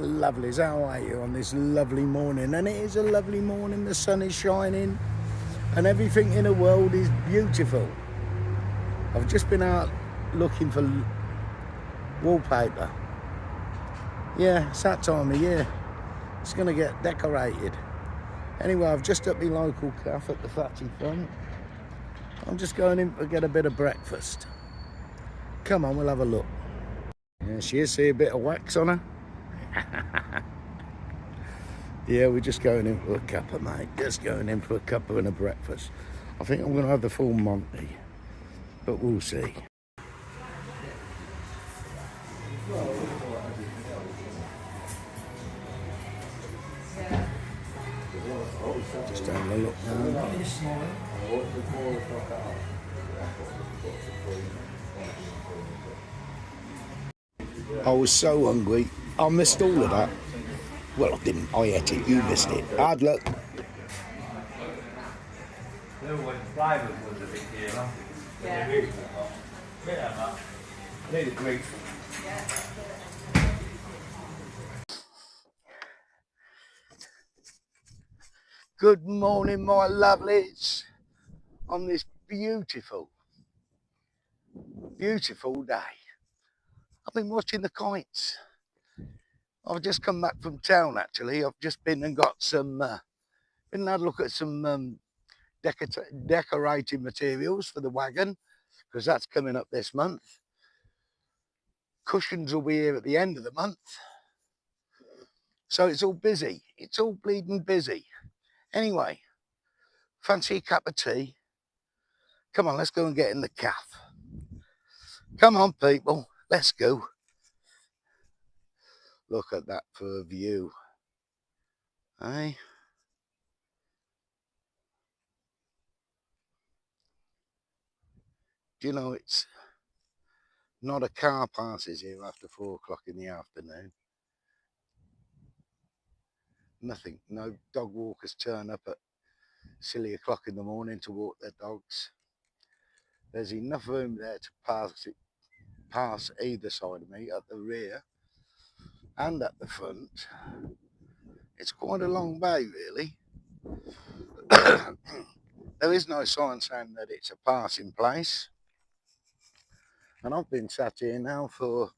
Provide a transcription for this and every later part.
my lovelies, how are you on this lovely morning? And it is a lovely morning, the sun is shining and everything in the world is beautiful. I've just been out looking for wallpaper. Yeah, it's that time of year. It's going to get decorated. Anyway, I've just at my local cafe at the Fatty front. I'm just going in to get a bit of breakfast. Come on, we'll have a look. There she is, see a bit of wax on her? Yeah, we're just going in for a cuppa, mate. Just going in for a cuppa and a breakfast. I think I'm going to have the full Monty, but we'll see. Just having a look now. I was so hungry, I missed all of that. Well, I didn't, I ate it, you missed it. Hard luck. Good morning, my lovelies, on this beautiful, beautiful day. I've been watching the kites. I've just come back from town, actually. I've just been and got some, been and had a look at some decorating materials for the wagon, because that's coming up this month. Cushions will be here at the end of the month. So it's all busy. It's all bleeding busy. Anyway, fancy a cup of tea? Come on, let's go and get in the cafe. Come on, people, let's go. Look at that for a view. Eh? Do you know it's not a car passes here after 4 o'clock in the afternoon? Nothing. No dog walkers turn up at silly o'clock in the morning to walk their dogs. There's enough room there to pass either side of me, at the rear and at the front. It's quite a long bay, really. There is no sign saying that it's a passing place. And I've been sat here now for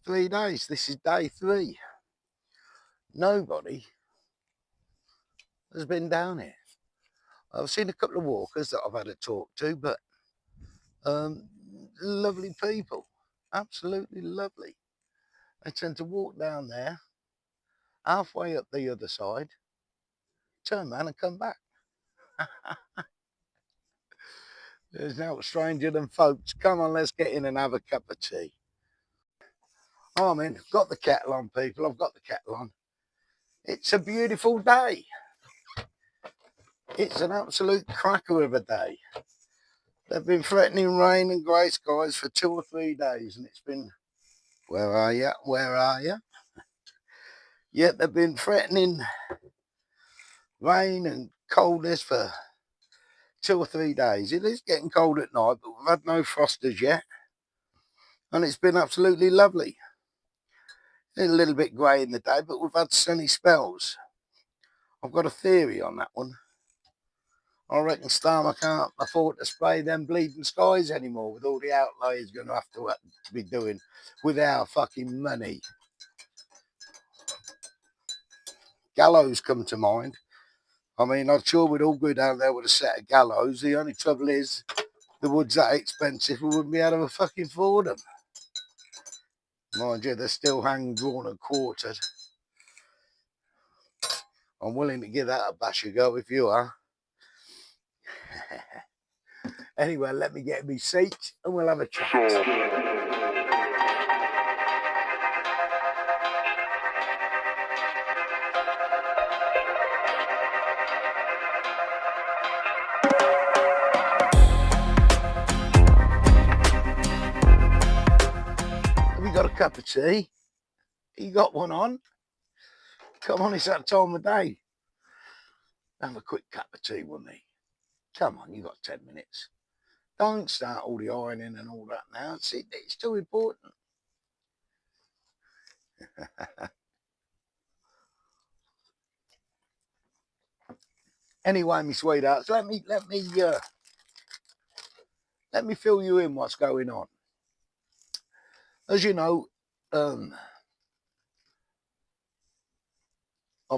3 days. This is day 3. Nobody has been down here. I've seen a couple of walkers that I've had a talk to, but lovely people, absolutely lovely. They tend to walk down there, halfway up the other side, turn around and come back. There's no stranger than folks. Come on, let's get in and have a cup of tea. Oh, I'm in. Got the kettle on, people. I've got the kettle on. It's a beautiful day. It's an absolute cracker of a day. They've been threatening rain and grey skies for 2 or 3 days, and it's been, where are you? Where are you? Yet they've been threatening rain and coldness for 2 or 3 days. It is getting cold at night, but we've had no frost as yet, and it's been absolutely lovely. It's a little bit grey in the day, but we've had sunny spells. I've got a theory on that one. I reckon Starmer can't afford to spray them bleeding skies anymore with all the outlay he's going to have to be doing with our fucking money. Gallows come to mind. I mean, I'm sure we'd all go down there with a set of gallows. The only trouble is, the wood's that expensive, we wouldn't be able to fucking afford them. Mind you, they're still hang drawn and quartered. I'm willing to give that a bash a go if you are. Anyway, let me get me seat and we'll have a chat. Have you got a cup of tea? You got one on? Come on, it's that time of day. Have a quick cup of tea with me. Come on, you got 10 minutes. Don't start all the ironing and all that now. It's too important. Anyway, my sweethearts, let me fill you in what's going on. As you know, I've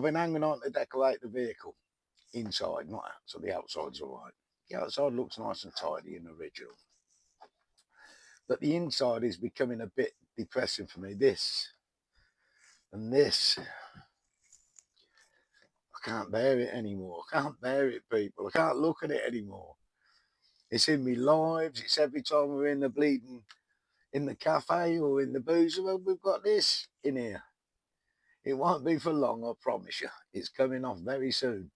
been hanging on to decorate the vehicle inside, not out, so the outside's all right. The outside looks nice and tidy and original, but the inside is becoming a bit depressing for me. This and this, I can't bear it anymore. I can't bear it, people. I can't look at it anymore. It's in me lives. It's every time we're in the bleeding, in the cafe or in the boozer, well, we've got this in here. It won't be for long, I promise you. It's coming off very soon.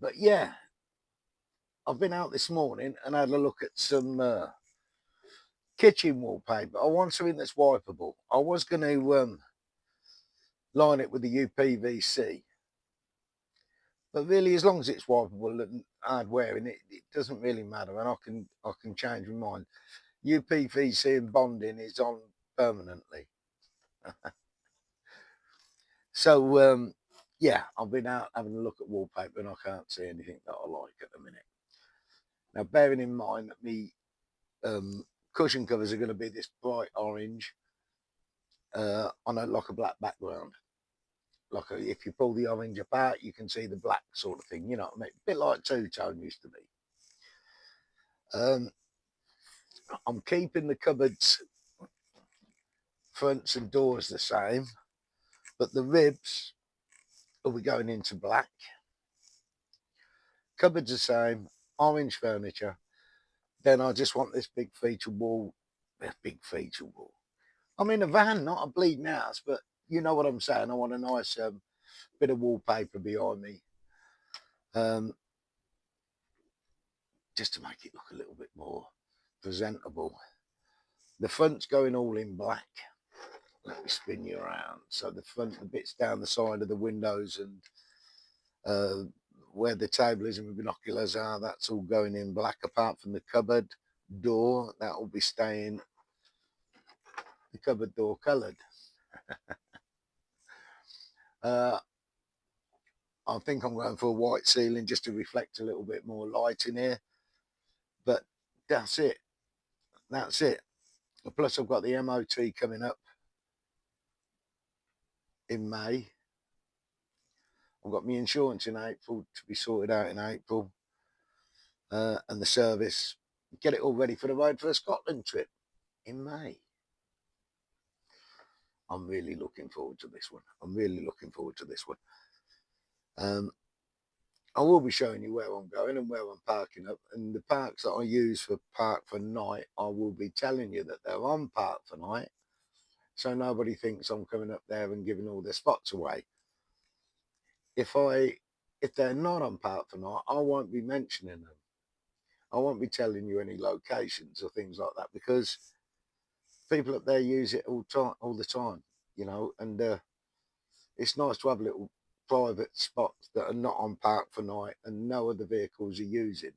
But yeah, I've been out this morning and had a look at some kitchen wallpaper. I want something that's wipeable. I was going to line it with the UPVC, but really, as long as it's wipeable and hard wearing, it doesn't really matter, and I can change my mind. UPVC and bonding is on permanently. So yeah, I've been out having a look at wallpaper and I can't see anything that I like at the minute. Now, bearing in mind that me cushion covers are going to be this bright orange on like a black background. Like if you pull the orange apart, you can see the black sort of thing. You know what I mean? A bit like two-tone used to be. I'm keeping the cupboards, fronts and doors the same, but the ribs will be going into black. Cupboards the same, orange furniture. Then I just want this big feature wall. Big feature wall. I'm in a van, not a bleeding house, but you know what I'm saying. I want a nice bit of wallpaper behind me, just to make it look a little bit more presentable. The front's going all in black. Let me spin you around. So the front, the bits down the side of the windows and where the table is and the binoculars are, that's all going in black, apart from the cupboard door. That will be staying the cupboard door coloured. I think I'm going for a white ceiling just to reflect a little bit more light in here. But that's it. That's it. Plus, I've got the MOT coming up in May. I've got my insurance in April to be sorted out in April. And the service. Get it all ready for the road for a Scotland trip in May. I'm really looking forward to this one. I'm really looking forward to this one. I will be showing you where I'm going and where I'm parking up, and the parks that I use for park for night, I will be telling you that they're on park for night, so nobody thinks I'm coming up there and giving all their spots away. If they're not on park for night, I won't be mentioning them. I won't be telling you any locations or things like that, because people up there use it all the time, you know, and it's nice to have little private spots that are not on park for night and no other vehicles are using.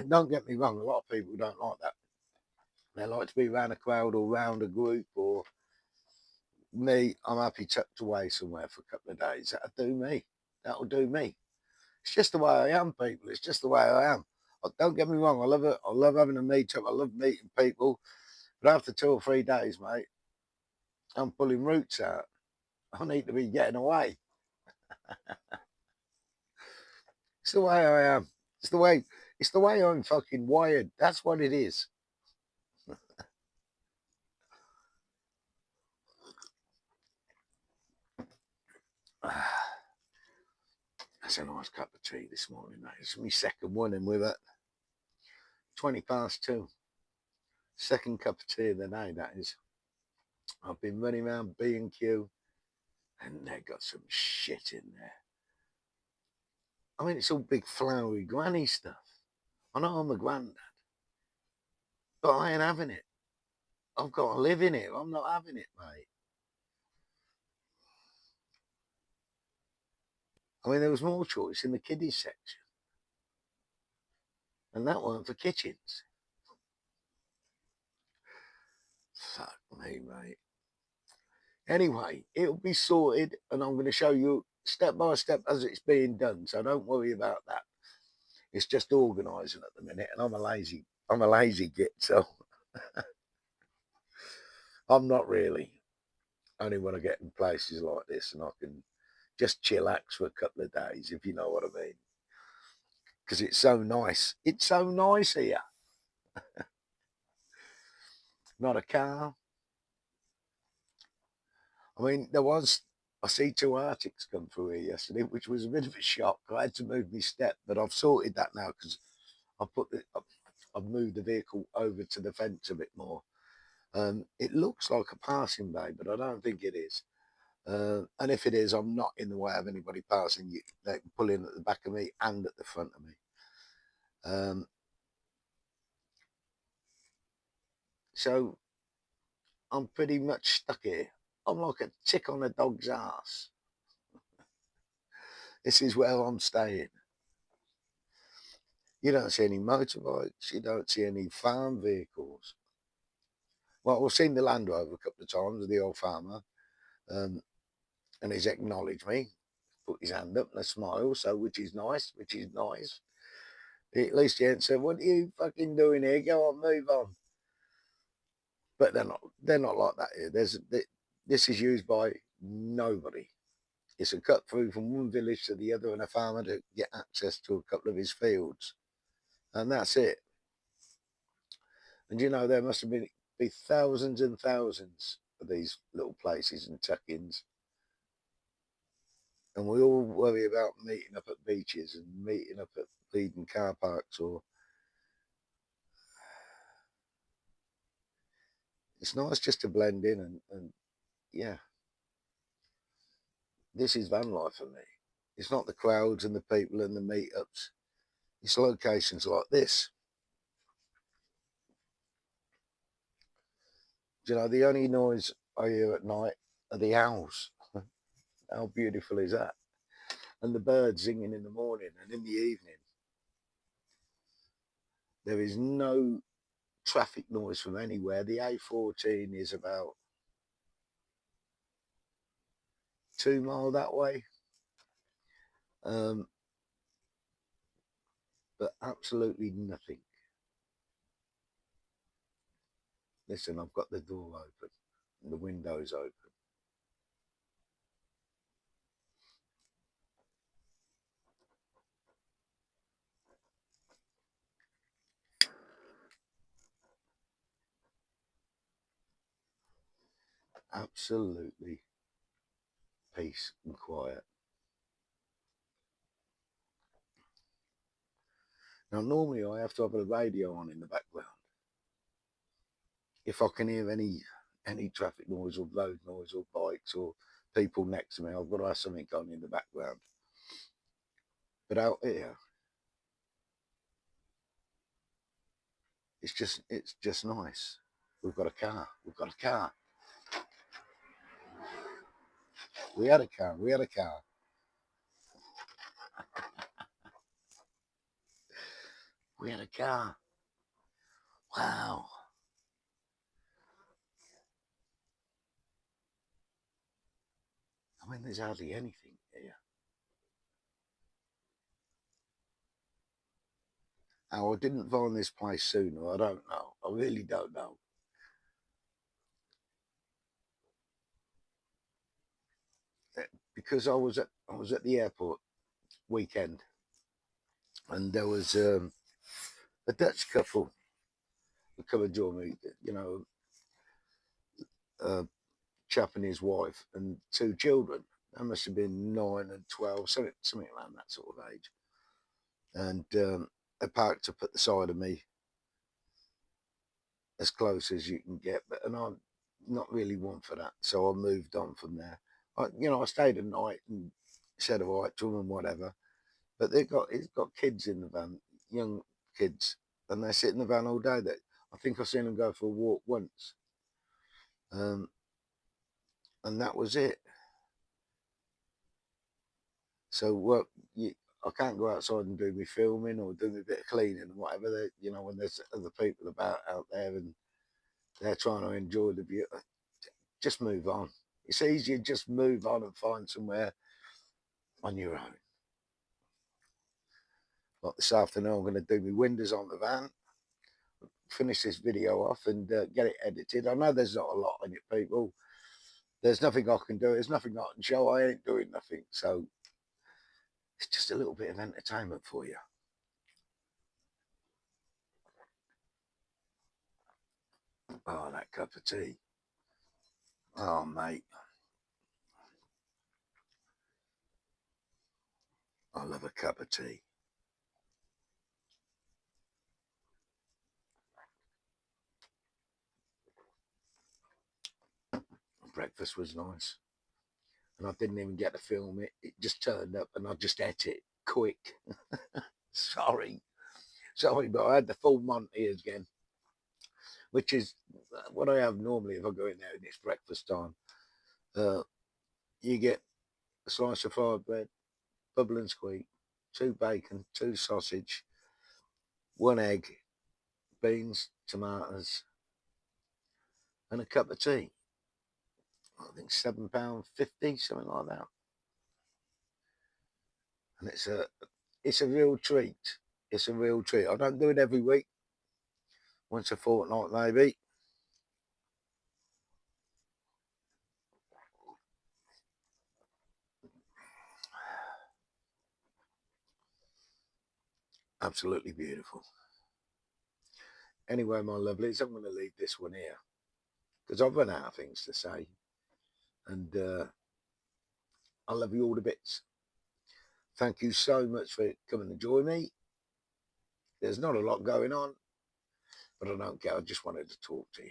Don't get me wrong, a lot of people don't like that. They like to be around a crowd or around a group, or me, I'm happy tucked away somewhere for a couple of days. That'll do me. That'll do me. It's just the way I am, people. It's just the way I am. Don't get me wrong, I love it. I love having a meet up. I love meeting people. But after 2 or 3 days, mate, I'm pulling roots out. I need to be getting away. It's the way I am. It's the way I'm fucking wired. That's what it is. That's a nice cup of tea this morning, mate. It's my second one, and we're at 2:20. Second cup of tea of the day, that is. I've been running around B&Q, and they've got some shit in there. I mean, it's all big flowery granny stuff. I know I'm a granddad, but I ain't having it. I've got to live in it. I'm not having it, mate. I mean, there was more choice in the kiddies section, and that weren't for kitchens. Fuck me, mate. Anyway, it'll be sorted, and I'm going to show you step by step as it's being done. So don't worry about that. It's just organising at the minute, and I'm a lazy git, so I'm not really. Only when I get in places like this, and I can just chillax for a couple of days, if you know what I mean. Because it's so nice. It's so nice here. Not a car. I mean, I see two Arctics come through here yesterday, which was a bit of a shock. I had to move my step, but I've sorted that now because I've moved the vehicle over to the fence a bit more. It looks like a passing bay, but I don't think it is. And if it is, I'm not in the way of anybody passing. They can pull in at the back of me and at the front of me. Um, so I'm pretty much stuck here. I'm like a tick on a dog's ass. This is where I'm staying. You don't see any motorbikes. You don't see any farm vehicles. Well, we've seen the Land Rover a couple of times, the old farmer, um, and he's acknowledged me, put his hand up and a smile, so which is nice, which is nice. At least he ain't said, "What are you fucking doing here? Go on, move on." But they're not like that here. This is used by nobody. It's a cut through from one village to the other and a farmer to get access to a couple of his fields, and that's it. And you know, there must have be thousands and thousands of these little places and tuck-ins. And we all worry about meeting up at beaches and meeting up at bleeding car parks, or it's nice just to blend in and yeah, this is van life for me. It's not the crowds and the people and the meetups. It's locations like this. You know, the only noise I hear at night are the owls. How beautiful is that? And the birds singing in the morning and in the evening. There is no traffic noise from anywhere. The A14 is about 2 mile that way. Um, but absolutely nothing. Listen, I've got the door open, and the windows open. Absolutely peace and quiet. Now, normally I have to have a radio on in the background. If I can hear any traffic noise or road noise or bikes or people next to me, I've got to have something on in the background. But out here, it's just nice. We've got a car. We've got a car. We had a car. We had a car. We had a car. Wow. I mean, there's hardly anything here. How I didn't find this place sooner, I don't know. I really don't know. Because I was at the airport weekend, and there was a Dutch couple who come and join me. You know, a chap and his wife and two children. They must have been 9 and 12, something around that sort of age. And they parked up at the side of me, as close as you can get. But and I'm not really one for that, so I moved on from there. I stayed a night and said all right to them and whatever. But he's got kids in the van, young kids, and they sit in the van all day. That I think I've seen them go for a walk once, um, and that was it. So I can't go outside and do my filming or do my bit of cleaning and whatever. When there's other people about out there and they're trying to enjoy the view, just move on. It's easier just move on and find somewhere on your own. Like this afternoon, I'm going to do my windows on the van, finish this video off and get it edited. I know there's not a lot in it, people. There's nothing I can do. There's nothing I can show. I ain't doing nothing. So it's just a little bit of entertainment for you. Oh, that cup of tea. Oh, mate. I love a cup of tea. Breakfast was nice. And I didn't even get to film it. It just turned up and I just ate it quick. Sorry, but I had the full Monty again, which is what I have normally if I go in there and it's breakfast time. You get a slice of fried bread, bubble and squeak, 2 bacon, 2 sausage, 1 egg, beans, tomatoes, and a cup of tea. I think £7.50, something like that. And it's a real treat. It's a real treat. I don't do it every week. Once a fortnight, maybe. Absolutely beautiful. Anyway, my lovelies, I'm going to leave this one here because I've run out of things to say. And I love you all to bits. Thank you so much for coming to join me. There's not a lot going on, but I don't care. I just wanted to talk to you.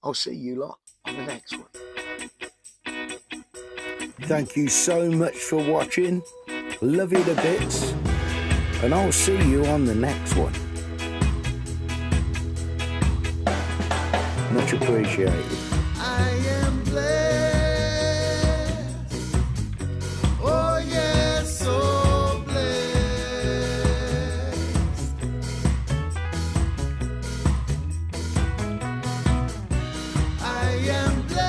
I'll see you lot on the next one. Thank you so much for watching. Love you to bits. And I'll see you on the next one. Much appreciated. I am blessed. Oh yes, so blessed. I am blessed.